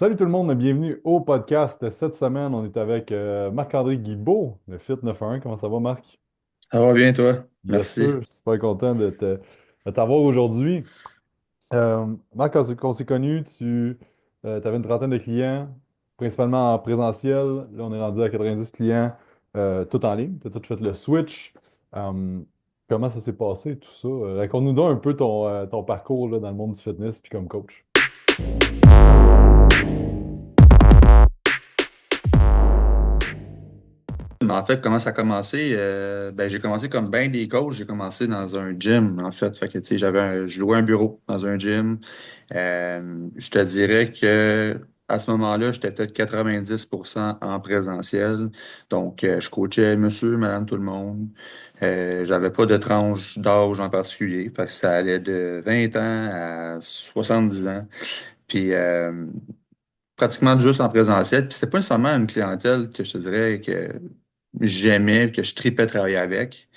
Salut tout le monde, bienvenue au podcast. Cette semaine, on est avec Marc-André Guibault de Fit 911. Comment ça va, Marc? Ça va bien, toi? Yes, Merci. sir. Super content de t'avoir aujourd'hui. Marc, quand on s'est connus, tu avais une trentaine de clients, principalement en présentiel. Là, on est rendu à 90 clients, tout en ligne. Tu as tout fait le switch. Euh, Comment ça s'est passé, tout ça? Raconte-nous donc un peu ton parcours là, dans le monde du fitness puis comme coach. Mais en fait, comment ça a commencé? J'ai commencé comme bien des coachs. J'ai commencé dans un gym, en fait. Fait que, tu sais, je louais un bureau dans un gym. Je te dirais que à ce moment-là, j'étais peut-être 90% en présentiel. Donc, je coachais monsieur, madame, tout le monde. J'avais pas de tranche d'âge en particulier. Fait que ça allait de 20 ans à 70 ans. Puis, pratiquement juste en présentiel. Puis c'était pas nécessairement une clientèle que je te dirais que j'aimais, que je tripais travailler avec.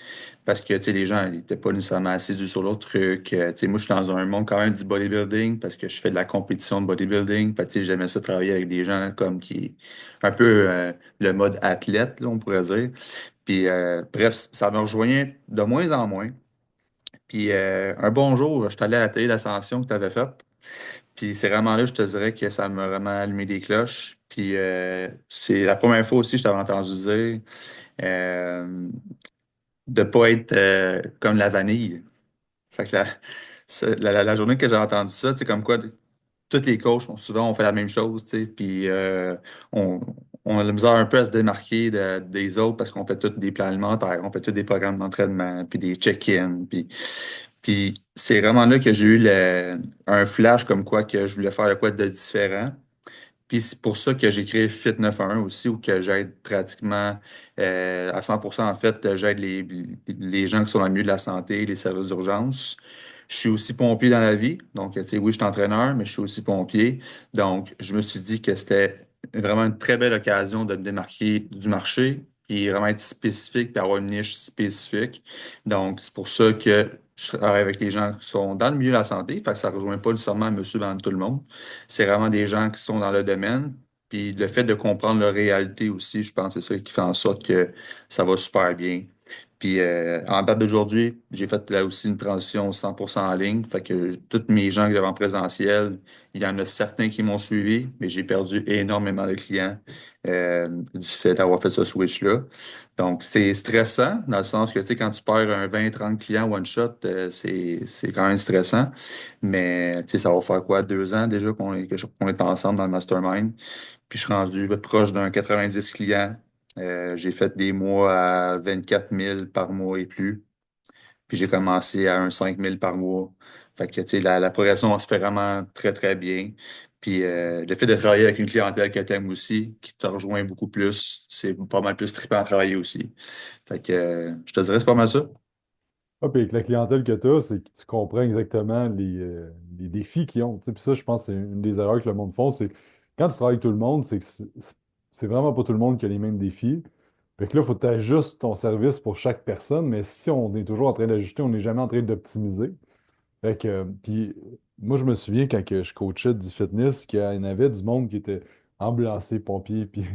Parce que, tu sais, les gens, ils étaient pas nécessairement assidus sur l'autre truc. Tu sais, moi, je suis dans un monde quand même du bodybuilding parce que je fais de la compétition de bodybuilding. Fait que, tu sais, j'aimais ça travailler avec des gens comme qui, un peu le mode athlète, là, on pourrait dire. Puis, bref, ça me rejoignait de moins en moins. Puis, un bon jour, je suis allé à la télé d'Ascension que tu avais faite. Puis c'est vraiment là, je te dirais que ça m'a vraiment allumé des cloches. Puis c'est la première fois aussi que je t'avais entendu dire euh, de pas être comme la vanille. Fait que la journée que j'ai entendu ça, c'est comme quoi tous les coachs, souvent, on fait la même chose, tu sais. Puis on, on a la misère un peu à se démarquer des autres parce qu'on fait tous des plans alimentaires, on fait tous des programmes d'entraînement, puis des check-ins. Puis c'est vraiment là que j'ai eu un flash comme quoi que je voulais faire de quoi de différent. Puis c'est pour ça que j'ai créé Fit 911 aussi, où que j'aide pratiquement à 100% en fait, j'aide les gens qui sont dans le milieu de la santé, les services d'urgence. Je suis aussi pompier dans la vie. Donc, tu sais, oui, je suis entraîneur, mais je suis aussi pompier. Donc, je me suis dit que c'était vraiment une très belle occasion de me démarquer du marché, puis vraiment être spécifique, puis avoir une niche spécifique. Donc, c'est pour ça que je travaille avec les gens qui sont dans le milieu de la santé. Fait que ça ne rejoint pas nécessairement monsieur, dans tout le monde. C'est vraiment des gens qui sont dans le domaine. Puis le fait de comprendre leur réalité aussi, je pense que c'est ça qui fait en sorte que ça va super bien. Puis en date d'aujourd'hui, j'ai fait là aussi une transition 100% en ligne. Fait que tous mes gens que j'avais en présentiel, il y en a certains qui m'ont suivi, mais j'ai perdu énormément de clients du fait d'avoir fait ce switch-là. Donc c'est stressant dans le sens que tu sais, quand tu perds un 20-30 clients one shot, c'est quand même stressant. Mais tu sais, ça va faire quoi, 2 ans déjà qu'on est ensemble dans le mastermind. Puis je suis rendu proche d'un 90 clients. J'ai fait des mois à 24 000 par mois et plus. Puis j'ai commencé à un 5 000 par mois. Fait que tu sais, la progression se fait vraiment très, très bien. Puis le fait de travailler avec une clientèle que tu aimes aussi, qui te rejoint beaucoup plus, c'est pas mal plus trippant à travailler aussi. Fait que je te dirais, c'est pas mal ça. Ah, puis avec la clientèle que tu as, c'est que tu comprends exactement les défis qu'ils ont. Tu sais. Puis ça, je pense que c'est une des erreurs que le monde font, c'est quand tu travailles avec tout le monde, c'est que c'est vraiment pas tout le monde qui a les mêmes défis. Fait que là, il faut que tu ajustes ton service pour chaque personne, mais si on est toujours en train d'ajuster, on n'est jamais en train d'optimiser. Fait que, puis moi, je me souviens quand que je coachais du fitness, qu'il y en avait du monde qui était ambulancier, pompier, puis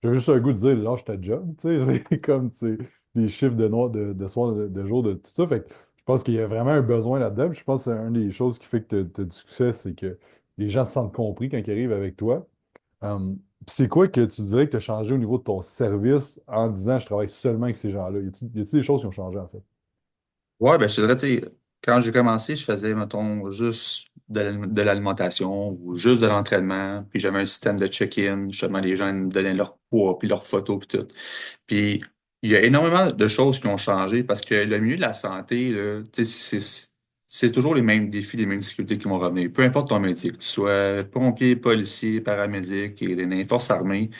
j'avais juste un goût de dire, lâche ta job, tu sais, c'est comme, tu sais, les chiffres de noir, de soir, de jour, de tout ça. Fait que je pense qu'il y a vraiment un besoin là-dedans. Puis je pense que c'est une des choses qui fait que tu as du succès, c'est que les gens se sentent compris quand ils arrivent avec toi. Puis c'est quoi que tu dirais que tu as changé au niveau de ton service en disant, je travaille seulement avec ces gens-là? Y a-t-il des choses qui ont changé, en fait? Ouais, ben je te dirais, tu sais, quand j'ai commencé, je faisais, mettons, juste de l'alimentation ou juste de l'entraînement. Puis j'avais un système de check-in. Justement, les gens me donnaient leur poids, puis leurs photos, puis tout. Puis il y a énormément de choses qui ont changé parce que le milieu de la santé, là, tu sais, c'est toujours les mêmes défis, les mêmes difficultés qui vont revenir. Peu importe ton métier, que tu sois pompier, policier, paramédic, et les forces armées.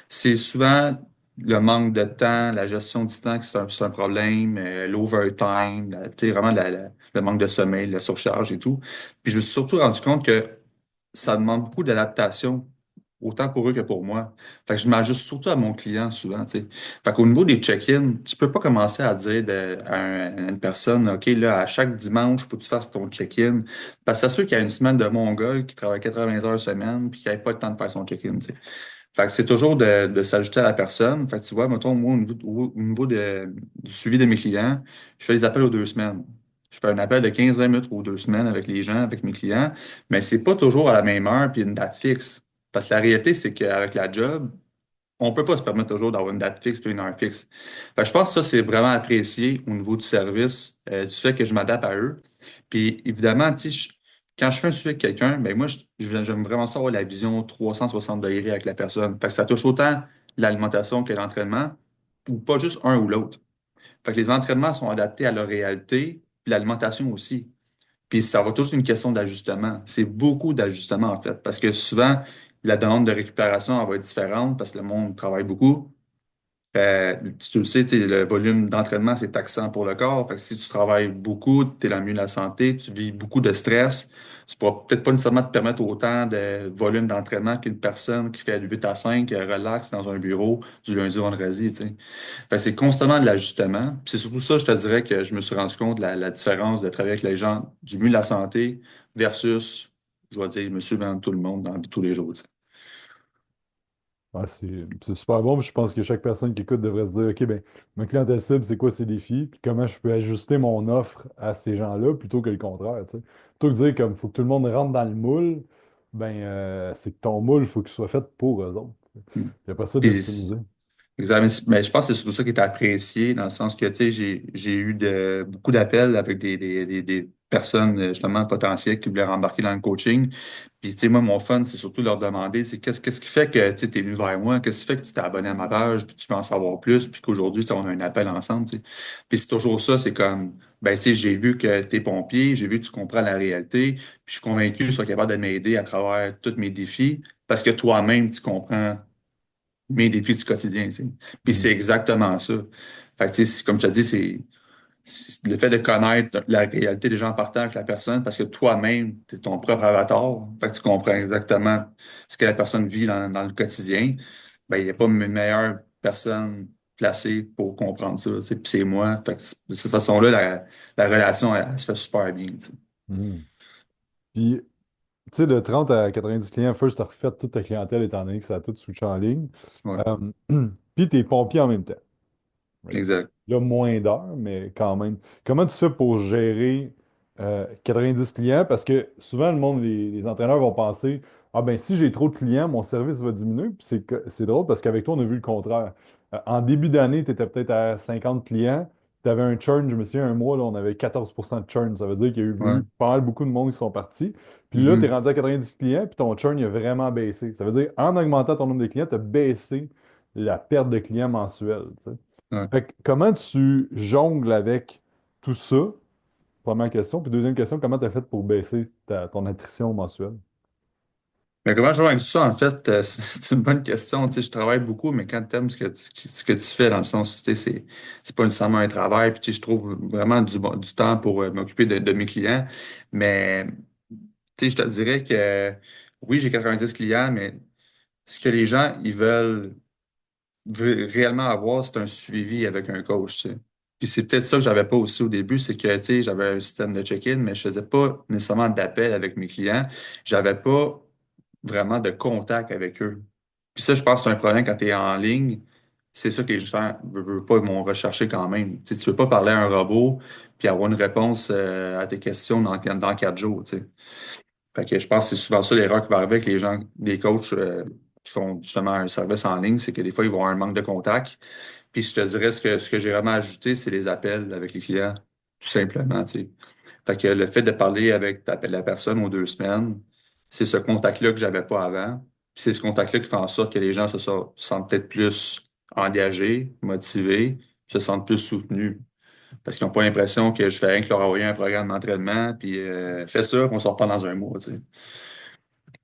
C'est souvent le manque de temps, la gestion du temps, que c'est un problème, l'overtime, tu sais, vraiment le manque de sommeil, la surcharge et tout. Puis je me suis surtout rendu compte que ça demande beaucoup d'adaptation autant pour eux que pour moi. Fait que je m'ajuste surtout à mon client souvent, tu sais. Fait qu'au niveau des check-in, tu peux pas commencer à dire à une personne, OK, là, à chaque dimanche, faut que tu fasses ton check-in. Parce que ça se peut qu'il y a une semaine de Mongol qui travaille 80 heures semaine puis qui n'avait pas le temps de faire son check-in, tu sais. Fait que c'est toujours de s'ajouter à la personne. Fait que tu vois, mettons, moi, du suivi de mes clients, je fais des appels aux 2 semaines. Je fais un appel de 15-20 minutes aux 2 semaines avec les gens, avec mes clients, mais c'est pas toujours à la même heure puis une date fixe. Parce que la réalité, c'est qu'avec la job, on peut pas se permettre toujours d'avoir une date fixe puis une heure fixe. Fait que je pense que ça, c'est vraiment apprécié au niveau du service, du fait que je m'adapte à eux. Puis évidemment, tu sais, quand je fais un suivi avec quelqu'un, ben moi, j'aime vraiment ça avoir la vision 360 degrés avec la personne. Fait que ça touche autant l'alimentation que l'entraînement, ou pas juste un ou l'autre. Fait que les entraînements sont adaptés à leur réalité, puis l'alimentation aussi. Puis ça va toujours être une question d'ajustement. C'est beaucoup d'ajustement en fait, parce que souvent, la demande de récupération elle va être différente parce que le monde travaille beaucoup. Tu le sais, tu sais, le volume d'entraînement, c'est taxant pour le corps. Fait que si tu travailles beaucoup, tu es dans le milieu de la santé, tu vis beaucoup de stress, tu pourras peut-être pas nécessairement te permettre autant de volume d'entraînement qu'une personne qui fait du 8 à 5, relax dans un bureau du lundi au vendredi, tu sais. Fait que c'est constamment de l'ajustement. Puis c'est surtout ça, je te dirais que je me suis rendu compte de la différence de travailler avec les gens du milieu de la santé versus, je vais dire, monsieur, madame, tout le monde dans la vie de tous les jours, tu sais. Ouais, c'est super bon. Puis je pense que chaque personne qui écoute devrait se dire, OK, ben, ma clientèle cible, c'est quoi ses défis? Puis comment je peux ajuster mon offre à ces gens-là plutôt que le contraire, tu sais. Plutôt que de dire comme faut que tout le monde rentre dans le moule, ben c'est que ton moule, il faut qu'il soit fait pour eux autres. Mm. Il n'y a pas ça Puis, d'optimiser. mais je pense que c'est surtout ça qui est apprécié, dans le sens que, tu sais, j'ai eu beaucoup d'appels avec des personnes, justement, potentielles qui voulaient rembarquer dans le coaching. Puis, tu sais, moi, mon fun, c'est surtout leur demander, c'est qu'est-ce qui fait que, tu sais, t'es venu vers moi? Qu'est-ce qui fait que tu t'es abonné à ma page, puis tu veux en savoir plus, puis qu'aujourd'hui, tu sais, on a un appel ensemble, tu sais. Puis c'est toujours ça, c'est comme, ben, tu sais, j'ai vu que t'es pompier, j'ai vu que tu comprends la réalité, puis je suis convaincu que tu seras capable de m'aider à travers tous mes défis, parce que toi-même, tu comprends mes défis du quotidien, tu sais. Puis c'est Mhm. exactement ça. Fait que, tu sais, comme je te dis, c'est le fait de connaître la réalité des gens en partant avec la personne, parce que toi-même, tu es ton propre avatar. Fait que tu comprends exactement ce que la personne vit dans le quotidien. Ben, il n'y a pas une meilleure personne placée pour comprendre ça, tu sais. Puis c'est moi. Fait que de cette façon-là, la relation, elle se fait super bien, tu sais. Mhm. Puis, tu sais, de 30 à 90 clients, first, tu as refait toute ta clientèle étant donné que ça a tout switché en ligne. Ouais, Euh, puis, tu es pompier en même temps. Right? exact. Là, moins d'heures, mais quand même. Comment tu fais pour gérer 90 clients? Parce que souvent, le monde, les entraîneurs vont penser, ah ben si j'ai trop de clients, mon service va diminuer. Puis c'est drôle parce qu'avec toi, on a vu le contraire. En début d'année, tu étais peut-être à 50 clients. Tu avais un churn, je me souviens, un mois, là, on avait 14% de churn. Ça veut dire qu'il y a Ouais. eu pas mal beaucoup de monde qui sont partis. Puis là, tu es Mhm. rendu à 90 clients, puis ton churn il a vraiment baissé. Ça veut dire, en augmentant ton nombre de clients, tu as baissé la perte de clients mensuelle. Tu sais. Ouais. Fait que comment tu jongles avec tout ça? Première question. Puis deuxième question, comment tu as fait pour baisser ton attrition mensuelle? Mais comment je joue avec tout ça, en fait, c'est une bonne question. Tu sais, je travaille beaucoup, mais quand tu aimes ce que tu fais, dans le sens, tu sais, c'est pas nécessairement un travail, puis tu sais, je trouve vraiment du temps pour m'occuper de mes clients. Mais, tu sais, je te dirais que oui, j'ai 90 clients, mais ce que les gens, ils veulent réellement avoir, c'est un suivi avec un coach, tu sais. Puis c'est peut-être ça que j'avais pas aussi au début, c'est que, tu sais, j'avais un système de check-in, mais je faisais pas nécessairement d'appel avec mes clients. J'avais pas vraiment de contact avec eux. Puis ça, je pense que c'est un problème quand tu es en ligne. C'est ça que les gens veulent pas, ils vont rechercher quand même. Tu sais, tu veux pas parler à un robot puis avoir une réponse à tes questions dans 4 jours, tu sais. Fait que je pense que c'est souvent ça l'erreur qui va arriver avec les gens, les coachs qui font justement un service en ligne, c'est que des fois, ils vont avoir un manque de contact. Puis je te dirais, ce que j'ai vraiment ajouté, c'est les appels avec les clients, tout simplement, tu sais. Fait que le fait de parler avec la personne aux 2 semaines, c'est ce contact-là que j'avais pas avant. Puis c'est ce contact-là qui fait en sorte que les gens se sentent peut-être plus engagés, motivés, se sentent plus soutenus. Parce qu'ils n'ont pas l'impression que je fais rien que leur envoyer un programme d'entraînement, puis fais ça, on sort pas dans un mois, tu sais.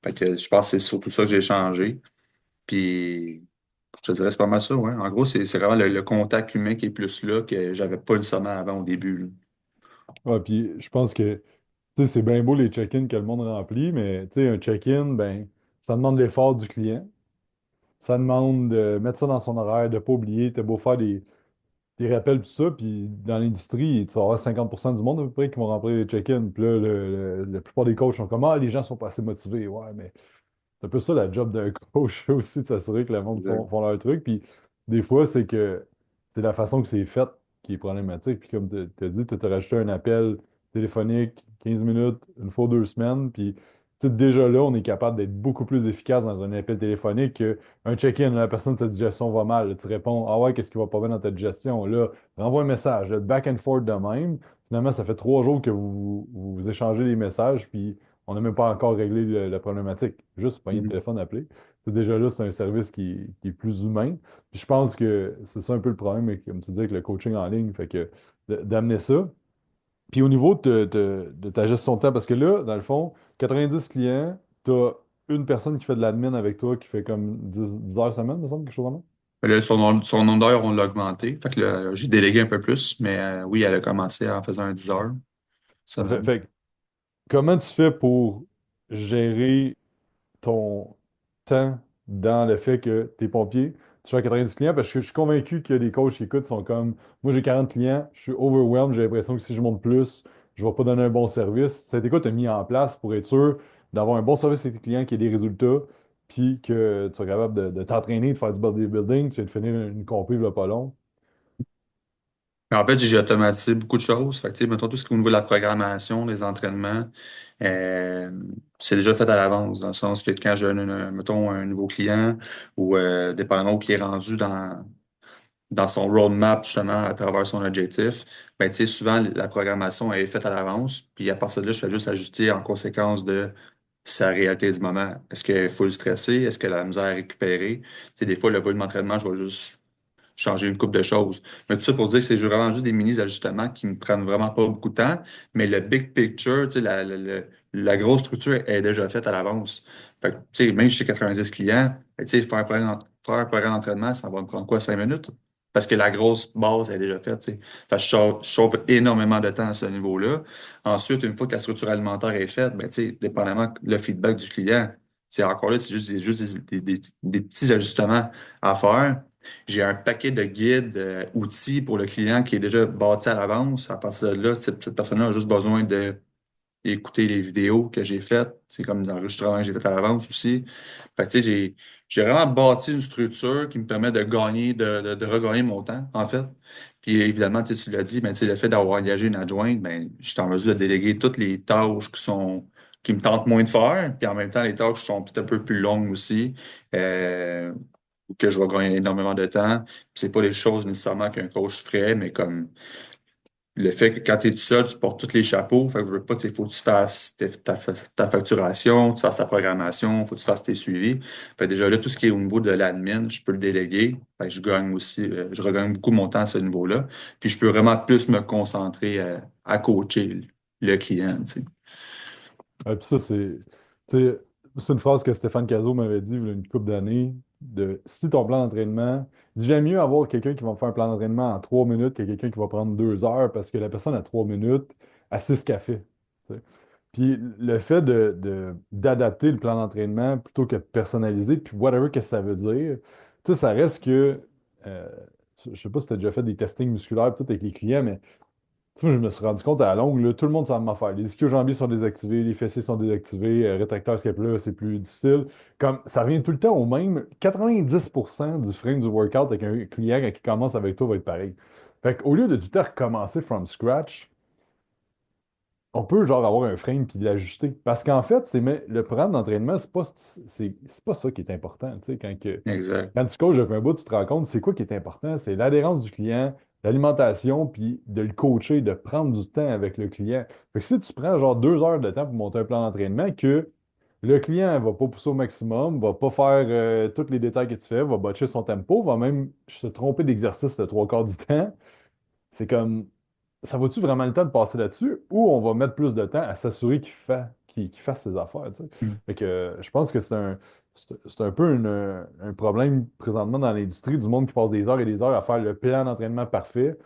Fait que je pense que c'est surtout ça que j'ai changé. Puis je te dirais, c'est pas mal ça, ouais. En gros, c'est vraiment le contact humain qui est plus là que j'avais pas nécessairement avant au début, là. Ouais, puis je pense que tu sais, c'est bien beau les check-ins que le monde remplit, mais tu sais, un check-in, ben, Ça demande l'effort du client. Ça demande de mettre ça dans son horaire, de ne pas oublier. T'as beau faire des rappels, tout ça, puis dans l'industrie, tu vas avoir 50% du monde à peu près qui vont remplir les check-in. Puis là, la plupart des coachs sont comme, ah, les gens sont pas assez motivés. Ouais, mais c'est un peu ça la job d'un coach aussi, de s'assurer que le monde Exact. font leur truc. Puis des fois, c'est que c'est la façon que c'est fait qui est problématique. Puis comme tu as dit, tu as rajouté un appel téléphonique, 15 minutes, une fois 2 semaines. Puis tu sais, déjà là, on est capable d'être beaucoup plus efficace dans un appel téléphonique qu'un check-in. La personne, sa digestion va mal. Là, tu réponds, ah ouais, qu'est-ce qui va pas bien dans ta digestion? Là, renvoie un message. Là, back and forth de même. Finalement, ça fait 3 jours que vous échangez les messages. Puis on n'a même pas encore réglé la problématique. Juste pogner le Mhm. téléphone, appeler. C'est déjà là, c'est un service qui est plus humain. Puis je pense que c'est ça un peu le problème, comme tu disais, avec le coaching en ligne. Fait que d'amener ça. Puis au niveau de ta gestion de temps, parce que là, dans le fond, 90 clients, tu as une personne qui fait de l'admin avec toi qui fait comme 10 heures semaine, me semble, quelque chose comme ça. Là, son nombre d'heures, on l'a augmenté. Fait que là, j'ai délégué un peu plus, mais oui, elle a commencé en faisant un 10 heures Fait, semaine. fait que comment tu fais pour gérer ton temps dans le fait que tu es pompier, tu fais 90 clients, parce que je suis convaincu qu'il y a des coachs qui écoutent, sont comme, moi j'ai 40 clients, je suis overwhelmed, j'ai l'impression que si je monte plus, je ne vais pas donner un bon service. Ça a été quoi tu as mis en place pour être sûr d'avoir un bon service avec tes clients, qui ait des résultats, puis que tu sois capable de t'entraîner, de faire du bodybuilding, tu viens de finir une compé, il va pas long. En fait, j'ai automatisé beaucoup de choses. Fait que, tu sais, mettons, tout ce qui est au niveau de la programmation, des entraînements, euh, c'est déjà fait à l'avance, dans le sens que quand j'ai, mettons, un nouveau client ou dépendamment où il est rendu dans son roadmap, justement, à travers son objectif, ben, tu sais, souvent, la programmation est faite à l'avance. Puis à partir de là, je fais juste ajuster en conséquence de sa réalité du moment. Est-ce qu'elle est full stressée? Est-ce qu'elle a la misère à récupérer? Tu sais, des fois, le volume d'entraînement, je vais juste changer une coupe de choses. Mais tout ça pour dire que c'est vraiment juste des mini-ajustements qui me prennent vraiment pas beaucoup de temps, mais le big picture, tu sais, la grosse structure est déjà faite à l'avance. Fait que, tu sais, même si j'ai 90 clients, ben, tu sais, faire un programme d'entraînement, ça va me prendre quoi, 5 minutes? Parce que la grosse base est déjà faite, tu sais. Fait que je sauve énormément de temps à ce niveau-là. Ensuite, une fois que la structure alimentaire est faite, ben, tu sais, dépendamment le feedback du client, c'est encore là, c'est juste des petits ajustements à faire. J'ai un paquet de guides, outils pour le client qui est déjà bâti à l'avance. À partir de là, cette personne-là a juste besoin de écouter les vidéos que j'ai faites. C'est comme des enregistrements que j'ai fait à l'avance aussi. Fait que, tu sais, j'ai vraiment bâti une structure qui me permet de gagner, de regagner mon temps, en fait. Puis évidemment, tu sais, tu l'as dit, ben, tu sais, le fait d'avoir engagé une adjointe, ben, je suis en mesure de déléguer toutes les tâches qui me tentent moins de faire. Puis en même temps, les tâches qui sont peut-être un peu plus longues aussi. Euh, que je vais gagner énormément de temps. Puis c'est pas les choses nécessairement qu'un coach ferait, mais comme le fait que quand tu es tout seul, tu portes tous les chapeaux. Fait que je veux pas, il faut que tu fasses ta facturation, tu fasses ta programmation, faut que tu fasses tes suivis. Fait que déjà là, tout ce qui est au niveau de l'admin, je peux le déléguer. Fait que je gagne aussi, je regagne beaucoup mon temps à ce niveau-là. Puis je peux vraiment plus me concentrer à coacher le client, tu sais. Puis ça, tu sais, c'est une phrase que Stéphane Cazot m'avait dit il y a une couple d'années, de si ton plan d'entraînement, j'aime mieux avoir quelqu'un qui va me faire un plan d'entraînement en 3 minutes que quelqu'un qui va prendre 2 heures parce que la personne à 3 minutes a sait ce qu'elle fait. Tu sais. Puis le fait d'adapter le plan d'entraînement plutôt que de personnaliser, puis whatever que ça veut dire, tu sais, ça reste que, euh, je sais pas si tu as déjà fait des testings musculaires tout avec les clients, mais tu sais, moi, je me suis rendu compte à la longue, là, tout le monde s'en m'a faire. Les ischio-jambiers sont désactivés, les fessiers sont désactivés, rétracteur scapulaire, c'est plus difficile. Comme ça revient tout le temps au même. 90% du frame du workout avec un client quand il commence avec toi va être pareil. Fait qu'au lieu de tout le temps recommencer from scratch, on peut genre avoir un frame puis l'ajuster. Parce qu'en fait, le programme d'entraînement, c'est pas ça qui est important. Tu sais, Exact. quand tu coaches depuis un bout, tu te rends compte, c'est quoi qui est important? C'est l'adhérence du client, l'alimentation, puis de le coacher, de prendre du temps avec le client. Fait que si tu prends genre 2 heures de temps pour monter un plan d'entraînement, que le client va pas pousser au maximum, va pas faire tous les détails que tu fais, va botcher son tempo, va même se tromper d'exercice le 3 quarts du temps, c'est comme ça vaut-tu vraiment le temps de passer là-dessus ou on va mettre plus de temps à s'assurer qu'il fasse ses affaires, tu sais? Fait que je pense que c'est un peu un problème présentement dans l'industrie du monde qui passe des heures et des heures à faire le plan d'entraînement parfait,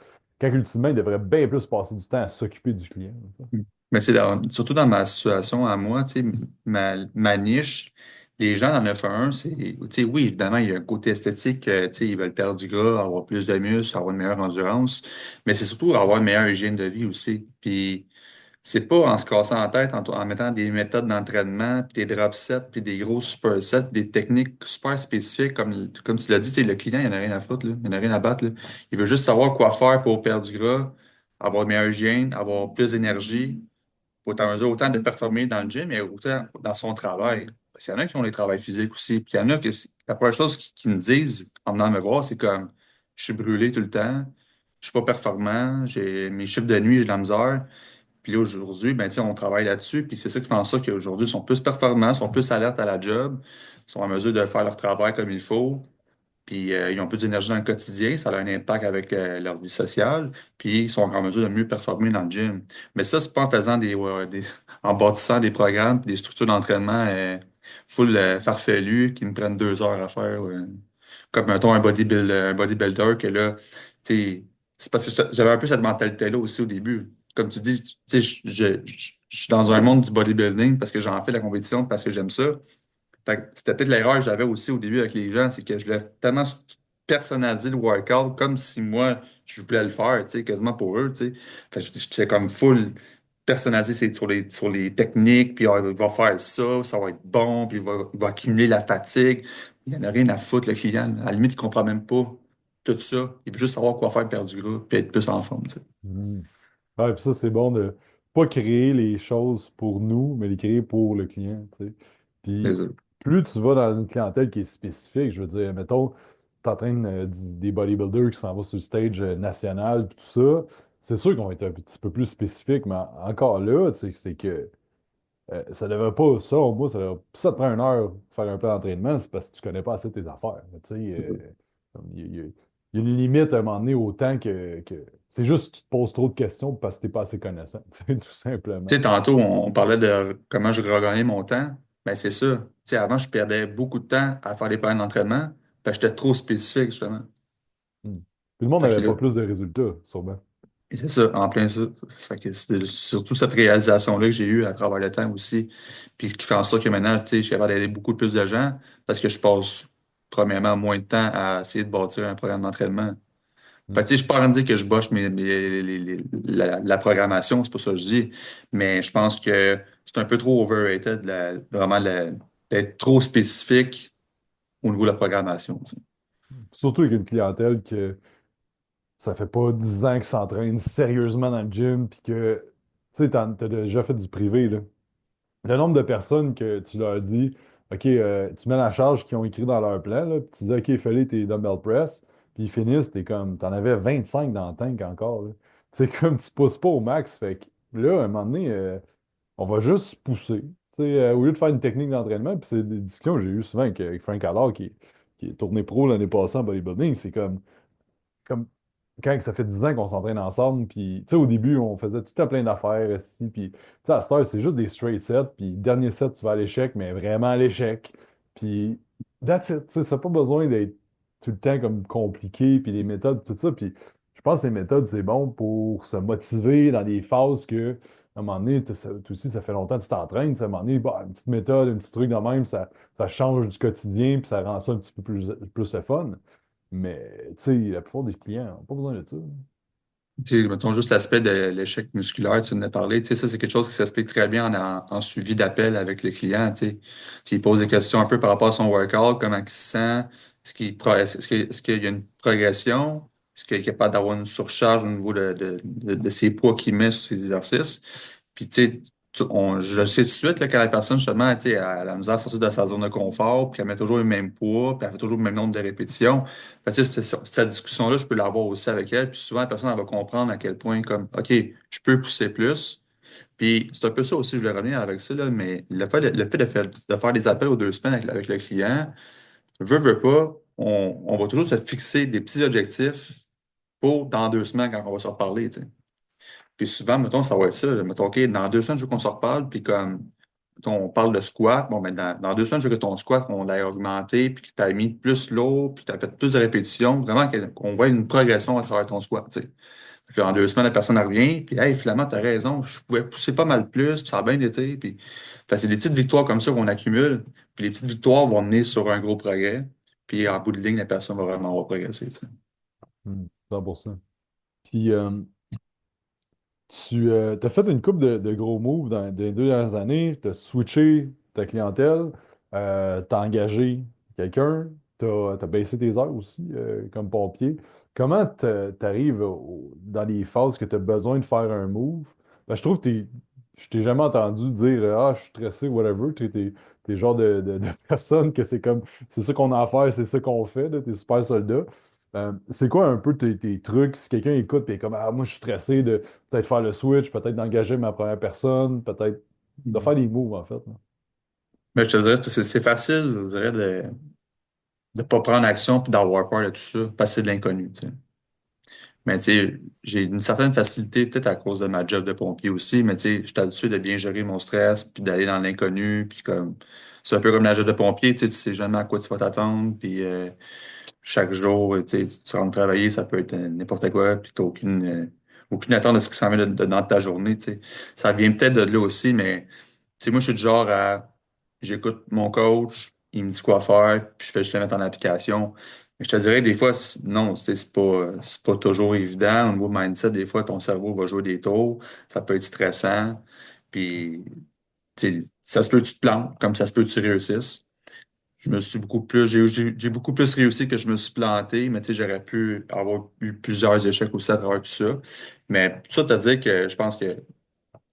quand ultimement, il devrait bien plus passer du temps à s'occuper du client. Mais surtout dans ma situation à moi, tu sais, ma niche. les gens dans 911, tu sais, oui, évidemment, il y a un côté esthétique, tu sais, ils veulent perdre du gras, avoir plus de muscles, avoir une meilleure endurance, mais c'est surtout avoir une meilleure hygiène de vie aussi. Puis, c'est pas en se cassant la tête, en mettant des méthodes d'entraînement, puis des drop sets, puis des gros supersets, puis des techniques super spécifiques, comme tu l'as dit, tu sais, le client, il en a rien à foutre, là, il en a rien à battre, là. Il veut juste savoir quoi faire pour perdre du gras, avoir une meilleure hygiène, avoir plus d'énergie, pour être en mesure autant de performer dans le gym et autant dans son travail. Parce qu'il y en a qui ont les travails physiques aussi. Puis il y en a que la première chose qu'ils me disent en venant me voir, c'est comme je suis brûlé tout le temps, je suis pas performant, j'ai mes chiffres de nuit, j'ai de la misère. Puis là, aujourd'hui, ben, tu sais, on travaille là-dessus. Puis c'est ça qui fait en sorte qu'aujourd'hui, ils sont plus performants, sont plus alertes à la job, sont en mesure de faire leur travail comme il faut. Puis ils ont plus d'énergie dans le quotidien, ça a un impact avec leur vie sociale, puis ils sont en mesure de mieux performer dans le gym. Mais ça, c'est pas en faisant en bâtissant des programmes puis des structures d'entraînement full farfelues qui me prennent 2 heures à faire. Comme mettons un bodybuilder que là, tu sais, c'est parce que j'avais un peu cette mentalité-là aussi au début. Comme tu dis, tu sais, je suis dans un monde du bodybuilding parce que j'en fais de la compétition, parce que j'aime ça. Fait que c'était peut-être l'erreur que j'avais aussi au début avec les gens, c'est que je voulais tellement personnaliser le workout comme si moi, je voulais le faire, tu sais, quasiment pour eux, tu sais. Fait que j'étais comme full personnalisé sur les techniques, puis ah, il va faire ça, ça va être bon, puis il va accumuler la fatigue. Il n'y en a rien à foutre, le client. À la limite, il ne comprend même pas tout ça. Il veut juste savoir quoi faire, perdre du gras, puis être plus en forme, tu sais. Mhm. Ouais, puis ça, c'est bon de pas créer les choses pour nous, mais les créer pour le client, tu sais. Puis Désolé. plus tu vas dans une clientèle qui est spécifique, je veux dire, mettons, tu entraînes des bodybuilders qui s'en vont sur le stage national, puis tout ça, c'est sûr qu'on va être un petit peu plus spécifique, mais encore là, tu sais, c'est que ça devrait pas, ça, moi, si ça te prend une heure de faire un plan d'entraînement, c'est parce que tu connais pas assez tes affaires. Tu sais, comme il y a une limite à un moment donné au temps que c'est juste que tu te poses trop de questions parce que tu n'es pas assez connaissant, tu sais, tout Tu simplement. sais, tantôt, on parlait de comment je regagnais mon temps. Ben, c'est ça. Tu sais, avant, je perdais beaucoup de temps à faire des plans d'entraînement parce que j'étais trop spécifique, justement. Hmm. Puis le monde Fait que n'avait là, pas plus de résultats, sûrement. et c'est ça, en plein ça. Fait que c'est surtout cette réalisation-là que j'ai eue à travers le temps aussi. Puis qui fait en sorte que maintenant, tu sais, je suis capable d'aider beaucoup plus de gens parce que je passe, premièrement, moins de temps à essayer de bâtir un programme d'entraînement. Fait Hmm. que, tu sais, je suis pas en train de dire que je bâche la programmation, c'est pas ça que je dis, mais je pense que c'est un peu trop overrated, vraiment, d'être trop spécifique au niveau de la programmation, tu sais. Surtout avec une clientèle que ça fait pas 10 ans qu'ils s'entraînent sérieusement dans le gym, puis que, tu sais, t'as déjà fait du privé, là. Le nombre de personnes que tu leur dis, OK, tu mets la charge qu'ils ont écrit dans leur plan, là, puis tu dis, OK, fais-les tes dumbbell press, puis ils finissent, t'es comme, t'en avais 25 dans le tank encore, là. C'est comme, tu pousses pas au max, fait que là, à un moment donné, on va juste pousser. Tu sais, au lieu de faire une technique d'entraînement, puis c'est des discussions que j'ai eues souvent avec Frank Allard, qui est tourné pro l'année passée en bodybuilding, c'est comme quand ça fait 10 ans qu'on s'entraîne ensemble, puis tu sais, au début, on faisait tout à plein d'affaires ici, puis tu sais, à cette heure, c'est juste des straight sets, puis dernier set, tu vas à l'échec, mais vraiment à l'échec. Puis that's it, tu sais, ça n'a pas besoin d'être tout le temps comme compliqué, puis les méthodes, tout ça, puis je pense que les méthodes, c'est bon pour se motiver dans des phases que, à un moment donné, toi aussi, ça fait longtemps que tu t'entraînes, tu sais, à un moment donné, bah, une petite méthode, un petit truc de même, ça change du quotidien, puis ça rend ça un petit peu plus le fun. Mais, tu sais, la plupart des clients n'ont pas besoin de ça. Tu sais, mettons juste l'aspect de l'échec musculaire, tu en as parlé. Tu sais, ça, c'est quelque chose qui s'explique très bien en suivi d'appel avec le client. Tu sais. Tu sais, il pose des questions un peu par rapport à son workout, comment il se sent, est-ce qu'il y a une progression, est-ce qu'il est capable d'avoir une surcharge au niveau de ses poids qu'il met sur ses exercices. Puis, tu sais, je le sais tout de suite, là, quand la personne, justement, tu sais, elle a la misère à sortir de sa zone de confort, puis elle met toujours le même poids, puis elle fait toujours le même nombre de répétitions. Fait que, tu sais, cette discussion-là, je peux l'avoir aussi avec elle. Puis souvent, la personne, elle va comprendre à quel point, comme, OK, je peux pousser plus. Puis c'est un peu ça aussi, je voulais revenir avec ça, là, mais le fait de faire des appels aux 2 semaines avec le client, veut pas, on va toujours se fixer des petits objectifs pour dans 2 semaines quand on va se reparler, tu sais. Puis souvent, mettons, ça va être ça. Là. Mettons, OK, dans 2 semaines, je veux qu'on se reparle, puis comme, mettons, on parle de squat. Bon, ben, dans 2 semaines, je veux que ton squat, on l'ait augmenté, puis que tu as mis plus lourd, puis que tu as fait plus de répétitions. Vraiment, qu'on voit une progression à travers ton squat, tu sais. En 2 semaines, la personne elle revient, puis hey, finalement, t'as raison, je pouvais pousser pas mal plus, puis ça a bien été. Puis... Fait, c'est des petites victoires comme ça qu'on accumule, puis les petites victoires vont mener sur un gros progrès, puis en bout de ligne, la personne va vraiment avoir progressé. Tu sais. 100%. Puis, tu as fait une coupe de gros moves dans les 2 dernières années. Tu as switché ta clientèle, tu as engagé quelqu'un, tu as baissé tes heures aussi comme pompier. Comment tu arrives dans les phases que tu as besoin de faire un move? Ben, je trouve que je t'ai jamais entendu dire ah, je suis stressé, whatever. Tu es, le genre de personne que c'est comme c'est ça qu'on a à faire, c'est ça qu'on fait. Tu es super soldat. C'est quoi un peu tes trucs si quelqu'un écoute et est comme ah, moi je suis stressé de peut-être faire le switch, peut-être d'engager ma première personne, peut-être de faire des moves, en fait, là. Mais je te dirais, parce que c'est facile, je dirais, de ne pas prendre action puis d'avoir peur de tout ça, passer de l'inconnu. Tu sais. Mais tu sais, j'ai une certaine facilité, peut-être à cause de ma job de pompier aussi, mais tu sais, je suis habitué de bien gérer mon stress, puis d'aller dans l'inconnu, puis comme c'est un peu comme la job de pompier, tu sais jamais à quoi tu vas t'attendre, puis chaque jour, tu sais, tu rentres travailler, ça peut être n'importe quoi, puis t'as aucune attente de ce qui s'en vient dans ta journée, tu sais. Ça vient peut-être de là aussi, mais tu sais, moi, je suis du genre à, j'écoute mon coach, il me dit quoi faire, puis je fais juste le mettre en application. Mais je te dirais, des fois, non, c'est pas toujours évident. Au niveau mindset, des fois, ton cerveau va jouer des tours. Ça peut être stressant. Puis, tu sais, ça se peut que tu te plantes, comme ça se peut que tu réussisses. Je me suis beaucoup plus, j'ai beaucoup plus réussi que je me suis planté, mais tu sais, j'aurais pu avoir eu plusieurs échecs aussi à travers tout ça. Mais tout ça, te dire que je pense que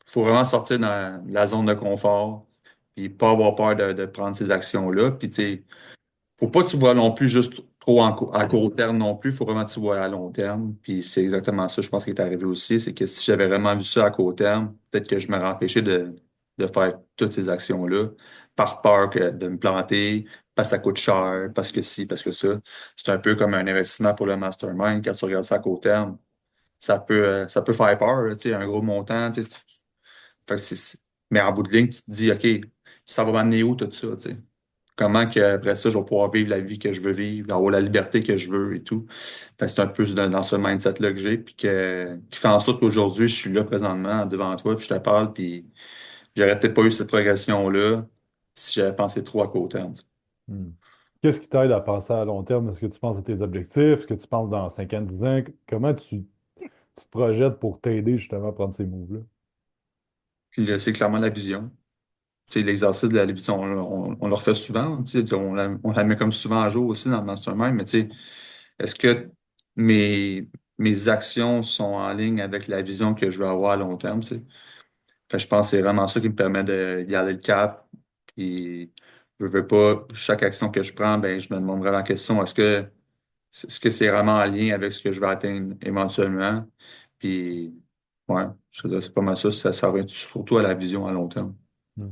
faut vraiment sortir dans la zone de confort, puis pas avoir peur de prendre ces actions-là. Puis, tu sais, faut pas que tu vois non plus juste trop à court terme non plus, faut vraiment que tu vois à long terme. Puis c'est exactement ça, je pense, qui est arrivé aussi, c'est que si j'avais vraiment vu ça à court terme, peut-être que je m'aurais empêché de faire toutes ces actions-là par peur de me planter, parce que ça coûte cher, parce que ci, parce que ça. C'est un peu comme un investissement pour le mastermind. Quand tu regardes ça à court terme, ça peut faire peur, là, tu sais, un gros montant. Fait que mais en bout de ligne, tu te dis, OK, ça va m'amener où tout ça, tu sais? Comment que, après ça, je vais pouvoir vivre la vie que je veux vivre, avoir la liberté que je veux et tout. Fait que c'est un peu dans ce mindset-là que j'ai, puis qui fait en sorte qu'aujourd'hui, je suis là présentement devant toi, puis je te parle, puis j'aurais peut-être pas eu cette progression-là si j'avais pensé trop à court terme. Hmm. Qu'est-ce qui t'aide à penser à long terme? Est-ce que tu penses à tes objectifs? Est-ce que tu penses dans 5 ans, 10 ans? Comment tu te projettes pour t'aider justement à prendre ces moves-là? Puis c'est clairement la vision. Tu sais, l'exercice de la vision, on le refait souvent, tu sais, on la met comme souvent à jour aussi dans le mastermind, mais tu sais, est-ce que mes, mes actions sont en ligne avec la vision que je veux avoir à long terme, tu sais? Fait que je pense que c'est vraiment ça qui me permet de garder le cap. Puis, je veux pas, chaque action que je prends, ben, je me demande vraiment la question, est-ce que c'est vraiment en lien avec ce que je veux atteindre éventuellement? Puis, ouais, c'est pas mal ça, ça revient surtout à la vision à long terme. Hmm.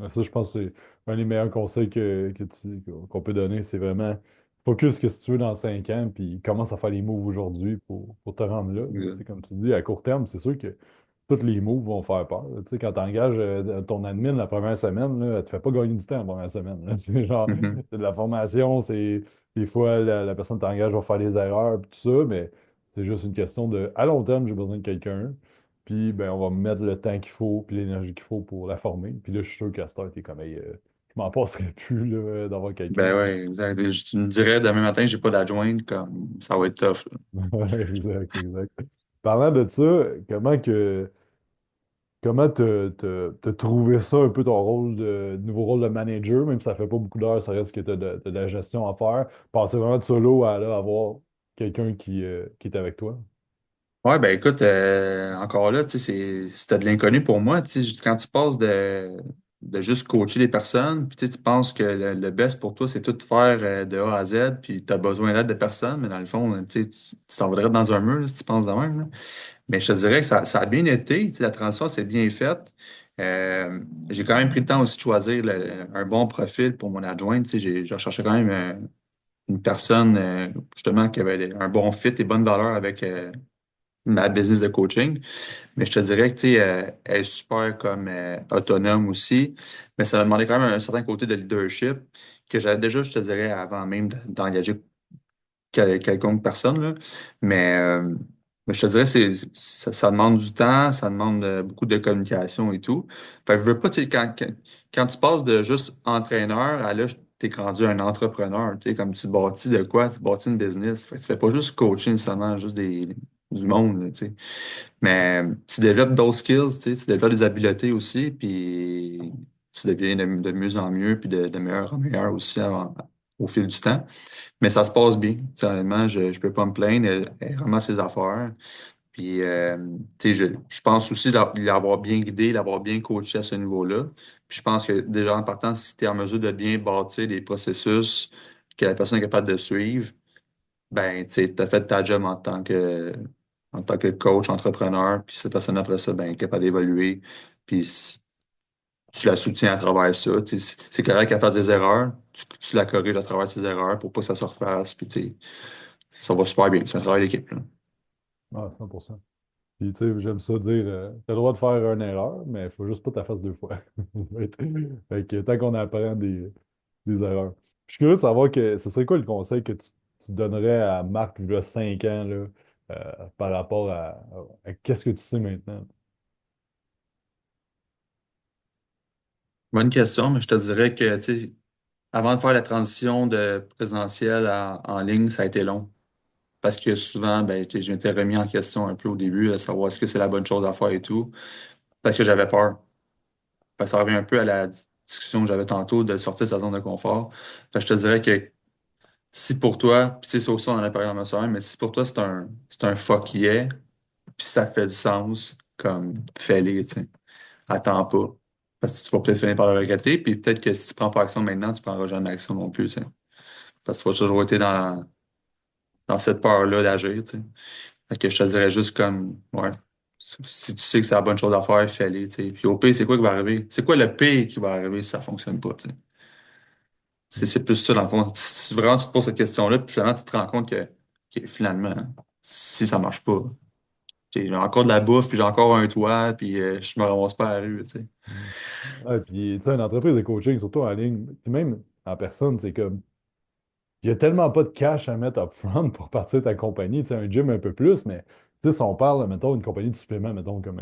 Ça, je pense que c'est un des meilleurs conseils qu'on peut donner. C'est vraiment focus ce que tu veux dans 5 ans, puis commence à faire les moves aujourd'hui pour te rendre là. Tu sais, comme tu dis, à court terme, c'est sûr que tous les moves vont faire peur. Tu sais, quand tu engages ton admin la première semaine, là, elle ne te fait pas gagner du temps la première semaine, là. C'est genre, Mhm. c'est de la formation, c'est des fois la personne que t'engages va faire des erreurs, puis tout ça, mais c'est juste une question de à long terme, j'ai besoin de quelqu'un. Puis ben, on va mettre le temps qu'il faut, puis l'énergie qu'il faut pour la former. Puis là, je suis sûr qu'à cette heure, t'es comme hey, je m'en passerai plus là, d'avoir quelqu'un Ben qui. ouais, exact. Tu me dirais demain matin, j'ai pas d'adjointe, comme ça va être tough, là. Ouais, exact, exact. Parlant de ça, comment t'as trouvé ça un peu ton rôle nouveau rôle de manager, même si ça fait pas beaucoup d'heures, ça reste que t'as de la gestion à faire. Passer vraiment de solo à là, avoir quelqu'un qui est avec toi. Ouais, ben écoute, encore là, tu sais, c'était de l'inconnu pour moi. Tu sais, quand tu passes de juste coacher les personnes, puis tu penses que le best pour toi, c'est tout de faire de A à Z, puis tu as besoin d'aide de personne, mais dans le fond, tu sais, tu t'en voudrais dans un mur là, si tu penses de même, là. Mais je te dirais que ça a bien été, tu sais, la transition s'est bien faite. J'ai quand même pris le temps aussi de choisir un bon profil pour mon adjointe. Tu sais, j'ai recherché quand même une personne justement qui avait un bon fit et bonne valeur avec ma business de coaching. Mais je te dirais que, tu sais, elle est super comme autonome aussi. Mais ça m'a demandé quand même un certain côté de leadership que j'avais déjà, je te dirais, avant même d'engager quelconque personne, là. Mais Mais je te dirais, ça demande du temps, ça demande beaucoup de communication et tout. Fait que je veux pas, tu sais, quand tu passes de juste entraîneur à là, t'es rendu un entrepreneur, tu sais, comme tu bâtis de quoi? Tu bâtis une business. Fait que tu fais pas juste coacher nécessairement, juste du monde, là, tu sais. Mais tu développes d'autres skills, tu sais, tu développes des habiletés aussi, puis tu deviens de mieux en mieux, puis de meilleur en meilleur aussi au fil du temps. Mais ça se passe bien. Tu sais, honnêtement, je peux pas me plaindre. Elle ramasse ses affaires. Puis, tu sais, je pense aussi l'avoir bien guidé, l'avoir bien coaché à ce niveau-là. Puis, je pense que déjà en partant, si tu es en mesure de bien bâtir des processus que la personne est capable de suivre, ben, tu sais, as fait ta job en tant que coach, entrepreneur, puis cette personne après ça, ben, est capable d'évoluer. Puis, tu la soutiens à travers ça. Tu sais, c'est correct qu'elle fasse des erreurs, tu la corriges à travers ses erreurs pour pas que ça se refasse. Puis, tu sais, ça va super bien. C'est un travail d'équipe, là. Ah, 100%. Puis, tu sais, j'aime ça dire, t'as le droit de faire une erreur, mais il faut juste pas ta face deux fois. Fait que tant qu'on apprend des erreurs. Je suis curieux de savoir que ce serait quoi le conseil que tu donnerais à Marc il y a 5 ans là, par rapport à qu'est-ce que tu sais maintenant? Bonne question, mais je te dirais que, tu sais, avant de faire la transition de présentiel en ligne, ça a été long. Parce que souvent, ben, tu sais, je m'étais remis en question un peu au début, à savoir est-ce que c'est la bonne chose à faire et tout. Parce que j'avais peur. Parce que ça revient un peu à la discussion que j'avais tantôt de sortir de sa zone de confort. Fait que je te dirais que si pour toi, puis c'est ça aussi, on en a parlé dans ma soirée, mais si pour toi c'est un fuck yeah, puis ça fait du sens, comme fais-le, tu sais. Attends pas. Parce que tu vas peut-être finir par le regretter, puis peut-être que si tu prends pas action maintenant, tu prendras jamais action non plus, tu sais. Parce que tu vas toujours être dans cette peur-là d'agir, tu sais. Fait que je te dirais juste comme, ouais, si tu sais que c'est la bonne chose à faire, fais-le, tu sais. Puis au pire, c'est quoi qui va arriver? C'est quoi le pire qui va arriver si ça fonctionne pas, tu sais? Mm. C'est plus ça, dans le fond. Si vraiment tu te poses cette question-là, puis finalement, tu te rends compte que finalement, si ça marche pas, tu sais, j'ai encore de la bouffe, puis j'ai encore un toit, puis je me ramasse pas à la rue, tu sais. Mm. Ouais, puis, tu sais, une entreprise de coaching, surtout en ligne, puis même en personne, c'est comme, il y a tellement pas de cash à mettre upfront pour partir de ta compagnie. Tu sais, un gym un peu plus, mais tu sais, si on parle, mettons, d'une compagnie de suppléments, mettons, comme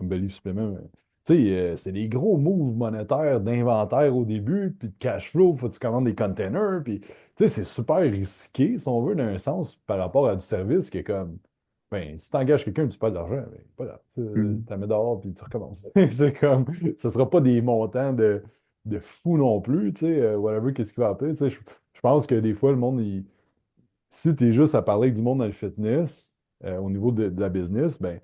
Believe Suppléments, tu sais, c'est des gros moves monétaires d'inventaire au début, puis de cash flow, faut que tu commandes des containers, puis tu sais, c'est super risqué, si on veut, d'un sens, par rapport à du service qui est comme, ben, si tu engages quelqu'un, tu perds de l'argent, ben, pas grave, tu Mm. la mets dehors, puis tu recommences. C'est comme, ce sera pas des montants de fou non plus, tu sais, whatever, qu'est-ce qu'il va appeler, tu sais, je pense que des fois, le monde, si tu es juste à parler avec du monde dans le fitness, au niveau de la business, ben,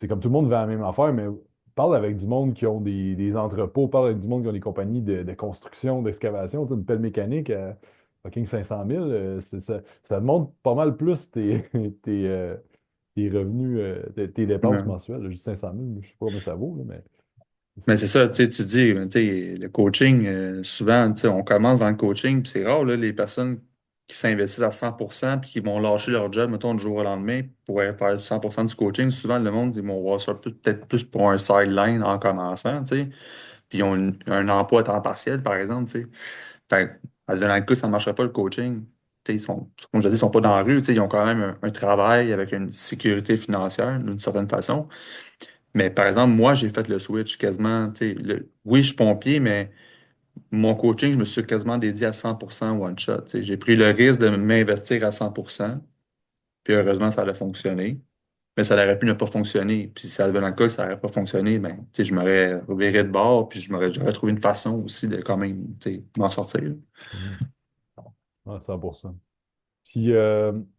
c'est comme tout le monde veut la même affaire, mais parle avec du monde qui ont des entrepôts, parle avec du monde qui ont des compagnies de construction, d'excavation, tu sais, une pelle mécanique à fucking 500 000, ça demande pas mal plus tes, euh, tes revenus, tes dépenses Ouais. mensuelles. Juste 500 000, je sais pas combien ça vaut, là, mais Mais c'est c'est ça, tu sais, tu dis, tu sais, le coaching, souvent, tu sais, on commence dans le coaching, puis c'est rare, là, les personnes qui s'investissent à 100% puis qui vont lâcher leur job, mettons, du jour au lendemain pour faire 100% du coaching. Souvent, le monde, ils vont voir ça peut-être plus pour un sideline en commençant, tu sais, puis ils ont un emploi à temps partiel, par exemple, tu sais. Fait que, dans le cas, ça ne marcherait pas le coaching. Tu sais, comme je dis, ils sont pas dans la rue, tu sais, ils ont quand même un travail avec une sécurité financière, d'une certaine façon. Mais par exemple, moi, j'ai fait le switch quasiment. Tu sais, oui, je suis pompier, mais mon coaching, je me suis quasiment dédié à 100% one shot. Tu sais, j'ai pris le risque de m'investir à 100%, puis heureusement, ça a fonctionné. Mais ça aurait pu ne pas fonctionner. Puis si ça avait dans le cas que ça n'aurait pas fonctionné, ben, tu sais, je m'aurais reviré de bord, puis j'aurais trouvé une façon aussi de quand même, tu sais, m'en sortir. Mhm. Ouais, 100%. Puis,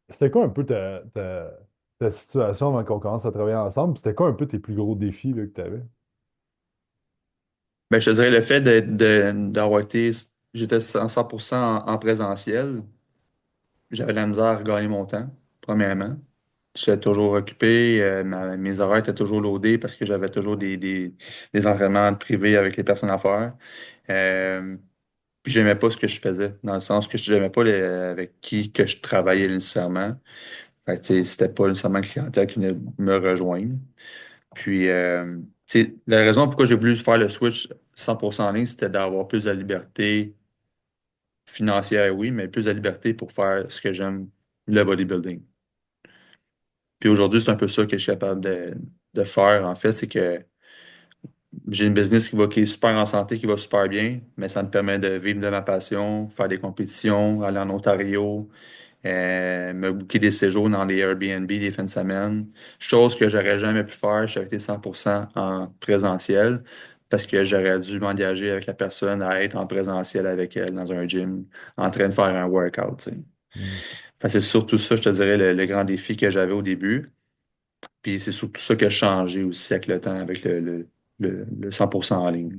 c'était quoi un peu ta situation avant qu'on commence à travailler ensemble? Puis c'était quoi un peu tes plus gros défis là, que tu avais? Ben, je te dirais le fait d'avoir été, j'étais 100% en présentiel. J'avais de la misère à gagner mon temps, premièrement. J'étais toujours occupé, mes horaires étaient toujours loadés parce que j'avais toujours des entraînements privés avec les personnes à faire. Euh, puis j'aimais pas ce que je faisais, dans le sens que je n'aimais pas avec qui que je travaillais nécessairement. Fait que, tu sais, c'était pas nécessairement le clientèle qui venait me rejoindre. Puis, tu sais, la raison pourquoi j'ai voulu faire le switch 100% en ligne, c'était d'avoir plus de liberté financière, oui, mais plus de liberté pour faire ce que j'aime, le bodybuilding. Puis aujourd'hui, c'est un peu ça que je suis capable de faire, en fait, c'est que j'ai une business qui est super en santé, qui va super bien, mais ça me permet de vivre de ma passion, faire des compétitions, aller en Ontario, me booker des séjours dans les Airbnb des fins de semaine, chose que j'aurais jamais pu faire si j'avais été 100% en présentiel, parce que j'aurais dû m'engager avec la personne à être en présentiel avec elle dans un gym, en train de faire un workout, tu sais. Mhm. Fait que c'est surtout ça, je te dirais, le grand défi que j'avais au début. Puis c'est surtout ça qui a changé aussi avec le temps, avec le 100% en ligne.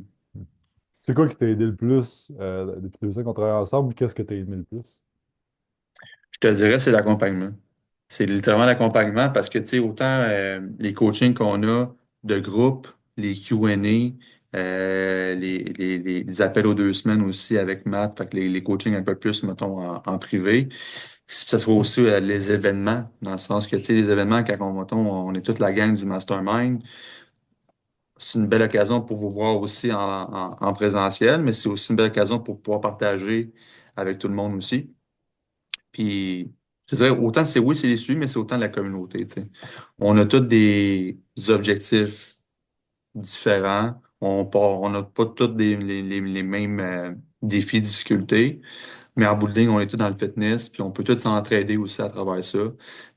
C'est quoi qui t'a aidé le plus depuis 2 ans qu'on travaille ensemble? Qu'est-ce que t'as aimé le plus? Je te dirais, c'est l'accompagnement. C'est littéralement l'accompagnement parce que, tu sais, autant les coachings qu'on a de groupe, les Q&A, les appels aux 2 semaines aussi avec Matt, fait que les coachings un peu plus, mettons, en privé. Ça soit aussi les événements, dans le sens que, tu sais, les événements, quand on, mettons, on est toute la gang du mastermind, c'est une belle occasion pour vous voir aussi en présentiel, mais c'est aussi une belle occasion pour pouvoir partager avec tout le monde aussi. Puis, je dirais, autant c'est oui, c'est les suivis, mais c'est autant de la communauté, tu sais. On a tous des objectifs différents. On n'a pas tous les mêmes défis, difficultés, mais en bout de ligne, on est tous dans le fitness, puis on peut tous s'entraider aussi à travers ça.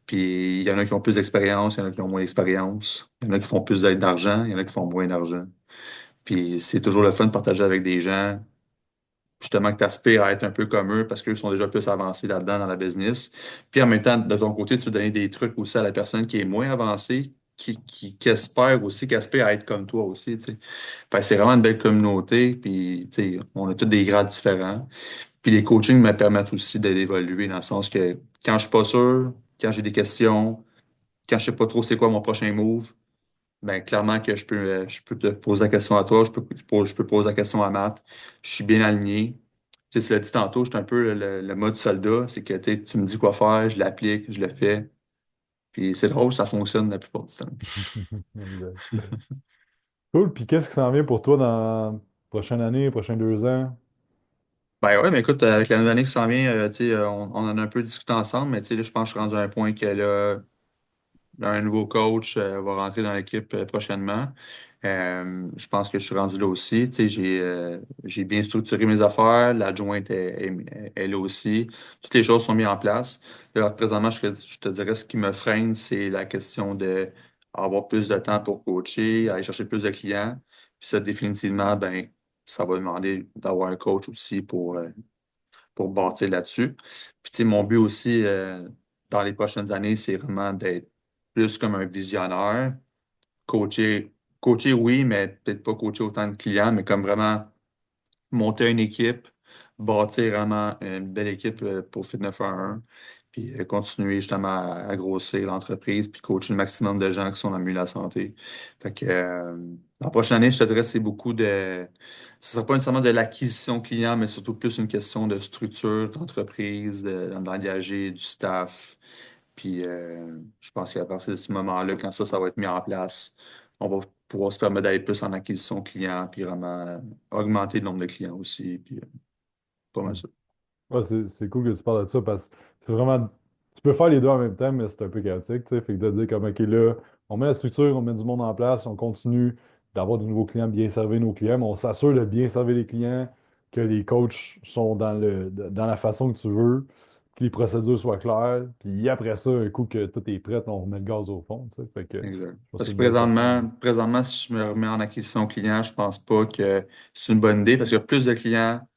Puis, il y en a qui ont plus d'expérience, il y en a qui ont moins d'expérience, il y en a qui font plus d'aide d'argent, il y en a qui font moins d'argent. Puis, c'est toujours le fun de partager avec des gens justement que tu aspires à être un peu comme eux parce qu'eux sont déjà plus avancés là-dedans dans la business. Puis en même temps, de ton côté, tu veux donner des trucs aussi à la personne qui est moins avancée, qui espère aussi, qui aspire à être comme toi aussi, tu sais. Fait que c'est vraiment une belle communauté, puis tu sais, on a tous des grades différents. Puis les coachings me permettent aussi d'évoluer dans le sens que quand je suis pas sûr, quand j'ai des questions, quand je sais pas trop c'est quoi mon prochain move, ben, clairement que je peux te poser la question à toi, je peux poser la question à Matt. Je suis bien aligné. Tu sais, tu l'as dit tantôt, je suis un peu le mode soldat. C'est que tu me dis quoi faire, je l'applique, je le fais. Puis c'est drôle, ça fonctionne la plupart du temps. Exact. Cool. Puis qu'est-ce qui s'en vient pour toi dans la prochaine année, prochains 2 ans? Ben ouais, mais écoute, avec la nouvelle année qui s'en vient, tu sais, on en a un peu discuté ensemble, mais tu sais, là, je pense que je suis rendu à un point que là, un nouveau coach va rentrer dans l'équipe prochainement. Je pense que je suis rendu là aussi. Tu sais, j'ai bien structuré mes affaires. L'adjointe est là aussi. Toutes les choses sont mises en place. Là, présentement, je te dirais ce qui me freine, c'est la question de avoir plus de temps pour coacher, aller chercher plus de clients. Puis ça, définitivement, ben, ça va demander d'avoir un coach aussi pour bâtir là-dessus. Puis, tu sais, mon but aussi, dans les prochaines années, c'est vraiment d'être plus comme un visionnaire. Coacher, coacher, oui, mais peut-être pas coacher autant de clients, mais comme vraiment monter une équipe, bâtir vraiment une belle équipe pour Fit 911, puis continuer justement à grossir l'entreprise, puis coacher le maximum de gens qui sont dans le milieu de la santé. Fait que la prochaine année, je te dirais, c'est beaucoup de. Ce ne sera pas nécessairement de l'acquisition client, mais surtout plus une question de structure d'entreprise, d'engager du staff. Puis je pense qu'à partir de ce moment-là, quand ça va être mis en place, on va pouvoir se permettre d'aller plus en acquisition client, puis vraiment augmenter le nombre de clients aussi, puis pas mal ça. Ouais, c'est cool que tu parles de ça parce que c'est vraiment. Tu peux faire les deux en même temps, mais c'est un peu chaotique, tu sais. Fait que de dire comme, OK, là, on met la structure, on met du monde en place, on continue d'avoir de nouveaux clients, bien servir nos clients, mais on s'assure de bien servir les clients, que les coachs sont dans la façon que tu veux, que les procédures soient claires. Puis après ça, un coup que tout est prêt, on remet le gaz au fond, tu sais. Fait que je Exact. pense que Parce c'est que une belle façon. présentement, si je me remets en acquisition client, je pense pas que c'est une bonne idée parce que plus de clients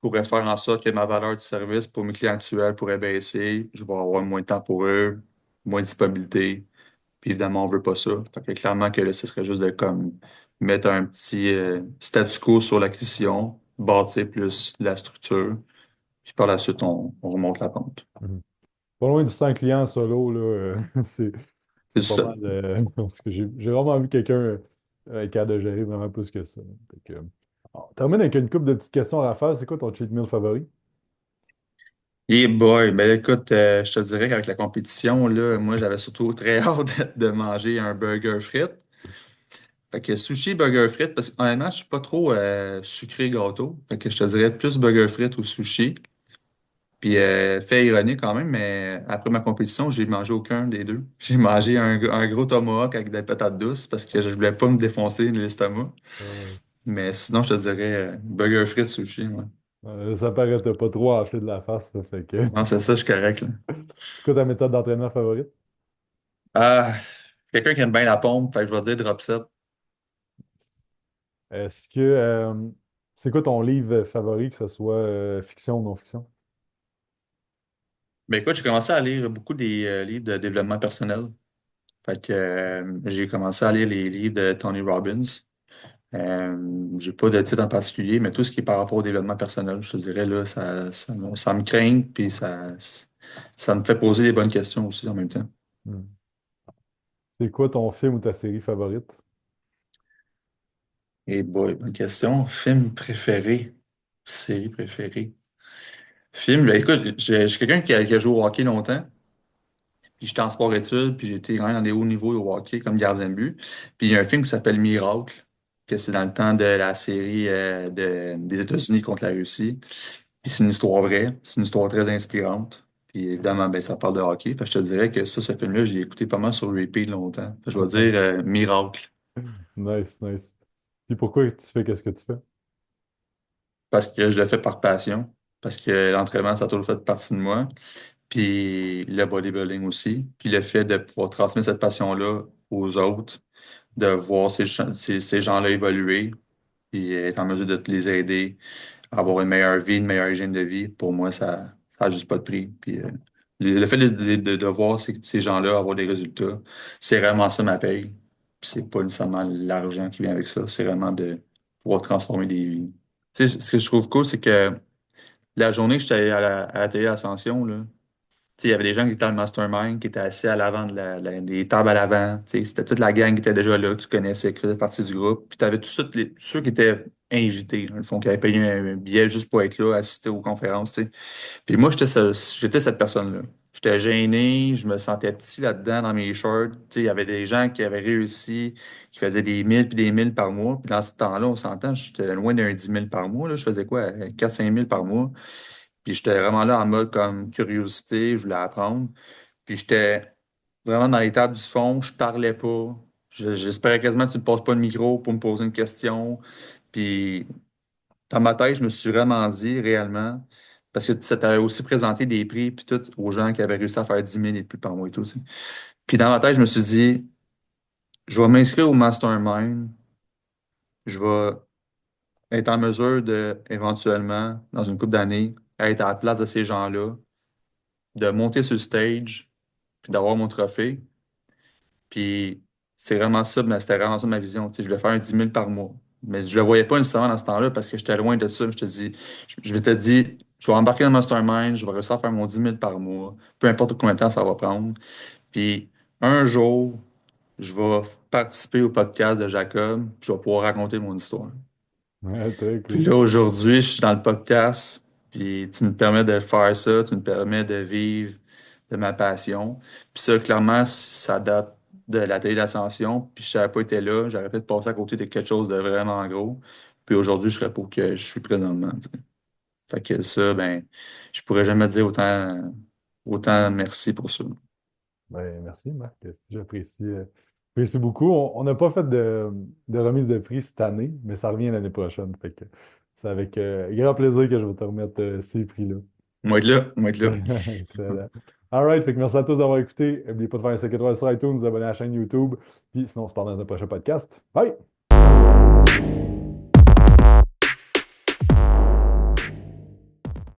pourraient faire en sorte que ma valeur de service pour mes clients actuels pourrait baisser. Je vais avoir moins de temps pour eux, moins de disponibilité. Puis évidemment, on veut pas ça. Fait que clairement que là, ce serait juste de comme mettre un petit statu quo sur l'acquisition, bâtir plus la structure, puis par la suite, on remonte la pente. Mhm. Pas loin du 100 clients solo, là, c'est C'est c'est pas ça. mal. En tout cas, j'ai vraiment vu quelqu'un capable de gérer vraiment plus que ça. Fait que, on termine avec une couple de petites questions à Raphaël. C'est quoi ton cheat meal favori? Et boy, ben écoute, je te dirais qu'avec la compétition, là, moi j'avais surtout très hâte de manger un burger frites. Fait que sushi, burger frites, parce que honnêtement, je suis pas trop sucré gâteau. Fait que je te dirais plus burger frites ou sushi. Puis, fait ironique quand même, mais après ma compétition, j'ai mangé aucun des deux. J'ai mangé un gros tomahawk avec des patates douces parce que je voulais pas me défoncer l'estomac. Ouais. Mais sinon, je te dirais burger frites sushi. Ouais. Ça paraît pas trop haché de la face, ça fait que. Non, c'est ça, je suis correct, là. C'est quoi ta méthode d'entraînement favorite? Ah, quelqu'un qui aime bien la pompe, fait que je vais dire drop set. Est-ce que c'est quoi ton livre favori, que ce soit fiction ou non-fiction? Ben écoute, j'ai commencé à lire beaucoup des livres de développement personnel. Fait que j'ai commencé à lire les livres de Tony Robbins. J'ai pas de titre en particulier, mais tout ce qui est par rapport au développement personnel, je te dirais, là, ça me craint, puis ça me fait poser les bonnes questions aussi en même temps. Hmm. C'est quoi ton film ou ta série favorite? Et boy, bonne question. Film préféré, série préférée. Film, ben, écoute, je suis quelqu'un qui a joué au hockey longtemps. Puis j'étais en sport-études, puis j'étais quand même dans des hauts niveaux au hockey comme gardien de but. Puis il y a un film qui s'appelle Miracle, que c'est dans le temps de la série des États-Unis contre la Russie. Puis c'est une histoire vraie, c'est une histoire très inspirante. Puis évidemment, ben, ça parle de hockey. Fait que je te dirais que ça, ce film-là, j'ai écouté pas mal sur repeat longtemps. Fait que je vais dire Miracle. Nice, nice. Puis pourquoi tu fais qu'est-ce que tu fais? Parce que je le fais par passion. Parce que l'entraînement, ça a toujours fait partie de moi. Puis le bodybuilding aussi. Puis le fait de pouvoir transmettre cette passion-là aux autres, de voir ces gens-là évoluer, puis être en mesure de les aider à avoir une meilleure vie, une meilleure hygiène de vie, pour moi, ça n'a juste pas de prix. Puis le fait de voir ces gens-là avoir des résultats, c'est vraiment ça ma paye. Puis c'est pas nécessairement l'argent qui vient avec ça, c'est vraiment de pouvoir transformer des vies. Tu sais, ce que je trouve cool, c'est que la journée que j'étais allé à la télé Ascension, là, tu sais, il y avait des gens qui étaient dans le mastermind, qui étaient assis à l'avant des tables à l'avant. Tu sais, c'était toute la gang qui était déjà là, que tu connaissais, qui faisait partie du groupe. Puis tu avais tous ceux qui étaient invités, dans le fond, qui avaient payé un billet juste pour être là, assister aux conférences. Tu sais. Puis moi, j'étais cette personne-là. J'étais gêné, je me sentais petit là-dedans dans mes shorts. Tu sais, il y avait des gens qui avaient réussi, qui faisaient des 1000 puis des 1000 par mois. Puis dans ce temps-là, on s'entend, j'étais loin d'un 10 000 par mois. Là. Je faisais quoi? 4 5 000 par mois. Puis j'étais vraiment là en mode comme curiosité, je voulais apprendre. Puis j'étais vraiment dans les tables du fond, je parlais pas. J'espérais quasiment que tu ne me poses pas le micro pour me poser une question. Puis dans ma tête, je me suis vraiment dit réellement, parce que ça t'avait aussi présenté des prix puis tout aux gens qui avaient réussi à faire 10 000 et plus par mois et tout. Tu sais. Puis dans ma tête, je me suis dit, je vais m'inscrire au mastermind, je vais être en mesure de, éventuellement, dans une couple d'années, être à la place de ces gens-là, de monter sur le stage, puis d'avoir mon trophée. Puis c'est vraiment ça, mais c'était vraiment ça ma vision. Tu sais, je voulais faire un 10 000 par mois. Mais je le voyais pas nécessairement dans ce temps-là parce que j'étais loin de ça. Je m'étais dit, je vais embarquer dans le Mastermind, je vais réussir à faire mon 10 000 par mois, peu importe combien de temps ça va prendre. Puis un jour, je vais participer au podcast de Jacob, puis je vais pouvoir raconter mon histoire. Ouais, très Puis cool. là, aujourd'hui, je suis dans le podcast, puis tu me permets de faire ça, tu me permets de vivre de ma passion. Puis ça, clairement, ça date de la télé d'Ascension, puis si je n'avais pas été là, j'aurais peut-être passé à côté de quelque chose de vraiment gros. Puis aujourd'hui, je serais pas où que je suis présentement. Tu sais. Fait que ça, ben, je pourrais jamais dire autant merci pour ça. Ben, merci, Marc. J'apprécie beaucoup. On n'a pas fait de remise de prix cette année, mais ça revient l'année prochaine. Fait que c'est avec grand plaisir que je vais te remettre ces prix-là. Moi être là, moi être là. Excellent. All right, fait que merci à tous d'avoir écouté. N'oubliez pas de faire un 5 étoiles sur iTunes, vous abonner à la chaîne YouTube. Puis sinon, on se parle dans un prochain podcast. Bye!